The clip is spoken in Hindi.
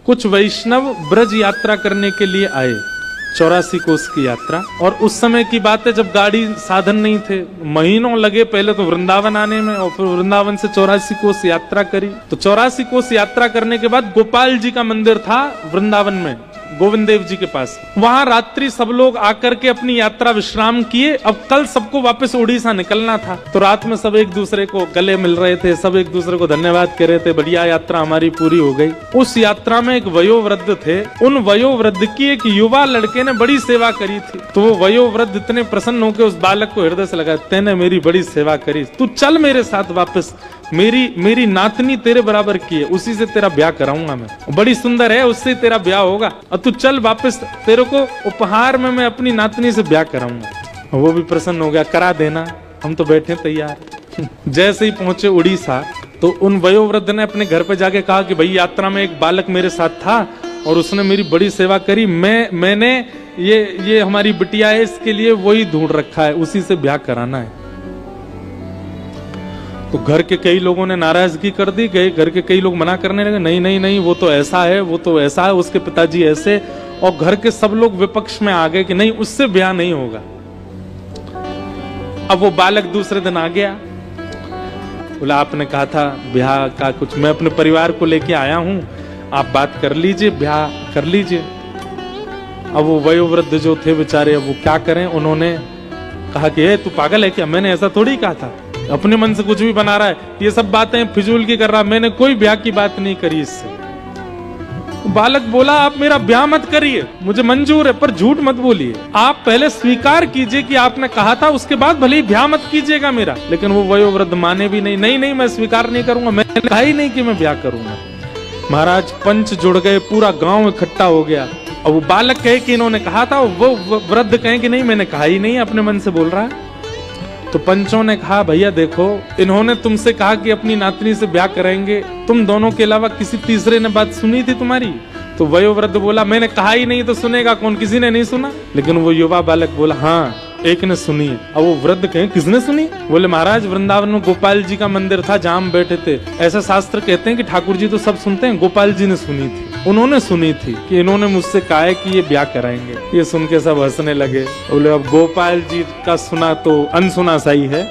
कुछ वैष्णव ब्रज यात्रा करने के लिए आए, 84 कोस की यात्रा। और उस समय की बात है जब गाड़ी साधन नहीं थे, महीनों लगे पहले तो वृंदावन आने में, और फिर वृंदावन से 84 कोस यात्रा करी। तो 84 कोस यात्रा करने के बाद गोपाल जी का मंदिर था वृंदावन में, गोविंद देव जी के पास। वहां रात्रि सब लोग आकर के अपनी यात्रा विश्राम किए। अब कल सबको वापस उड़ीसा निकलना था, तो रात में सब एक दूसरे को गले मिल रहे थे, सब एक दूसरे को धन्यवाद कह रहे थे, बढ़िया यात्रा हमारी पूरी हो गई। उस यात्रा में एक वयोवृद्ध थे, उन वयोवृद्ध की एक युवा लड़के ने बड़ी सेवा करी थी। तो वो वयोवृद्ध इतने प्रसन्न होकर उस बालक को हृदय से लगा, तेने मेरी बड़ी सेवा करी, तू चल मेरे साथ वापस, मेरी नातनी तेरे बराबर की है, उसी से तेरा ब्याह कराऊंगा मैं, बड़ी सुंदर है, उससे तेरा ब्याह होगा, और तू चल वापस, तेरे को उपहार में मैं अपनी नातनी से ब्याह कराऊंगा। वो भी प्रसन्न हो गया, करा देना, हम तो बैठे तैयार। जैसे ही पहुंचे उड़ीसा, तो उन वयोवृद्ध ने अपने घर पे जाके कहा कि भाई यात्रा में एक बालक मेरे साथ था और उसने मेरी बड़ी सेवा करी, मैंने ये हमारी बिटिया है, इसके लिए वही ढूंढ रखा है, उसी से ब्याह कराना है। तो घर के कई लोगों ने नाराजगी कर दी, घर के कई लोग मना करने लगे, नहीं नहीं नहीं, वो तो ऐसा है, वो तो ऐसा है, उसके पिताजी ऐसे, और घर के सब लोग विपक्ष में आ गए कि नहीं, उससे ब्याह नहीं होगा। अब वो बालक दूसरे दिन आ गया, बोला आपने कहा था ब्याह का कुछ, मैं अपने परिवार को लेके आया हूं, आप बात कर लीजिए, ब्याह कर लीजिए। अब वो वयोवृद्ध जो थे बेचारे, अब वो क्या करें, उन्होंने कहा कि तू पागल है क्या, मैंने ऐसा थोड़ी कहा था, अपने मन से कुछ भी बना रहा है, ये सब बातें फिजूल की कर रहा, मैंने कोई ब्याह की बात नहीं करी इससे। बालक बोला आप मेरा ब्याह मत करिए, मुझे मंजूर है, पर झूठ मत बोलिए, आप पहले स्वीकार कीजिए कि आपने कहा था, उसके बाद भले ही ब्याह मत कीजिएगा मेरा। लेकिन वो वयोवृद्ध माने भी नहीं, नहीं नहीं मैं स्वीकार नहीं करूंगा, मैंने कहा ही नहीं कि मैं ब्याह करूंगा। महाराज पंच जुड़ गए, पूरा गांव इकट्ठा हो गया। और वो बालक कहे कि इन्होंने कहा था, वो वृद्ध कहे कि नहीं मैंने कहा ही नहीं, अपने मन से बोल रहा है। तो पंचों ने कहा भैया देखो, इन्होंने तुमसे कहा कि अपनी नातनी से ब्याह करेंगे, तुम दोनों के अलावा किसी तीसरे ने बात सुनी थी तुम्हारी? तो वयोवृद्ध बोला मैंने कहा ही नहीं, तो सुनेगा कौन, किसी ने नहीं सुना। लेकिन वो युवा बालक बोला हाँ एक ने सुनी है। अब वो वृद्ध कहे किसने सुनी? बोले महाराज वृंदावन में गोपाल जी का मंदिर था जहां हम बैठे थे, ऐसा शास्त्र कहते हैं कि ठाकुर जी तो सब सुनते हैं, गोपाल जी ने सुनी थी, उन्होंने सुनी थी कि इन्होंने मुझसे कहा है कि ये ब्याह कराएंगे। ये सुन के सब हंसने लगे, बोले अब गोपाल जी का सुना तो अनसुना सा ही है,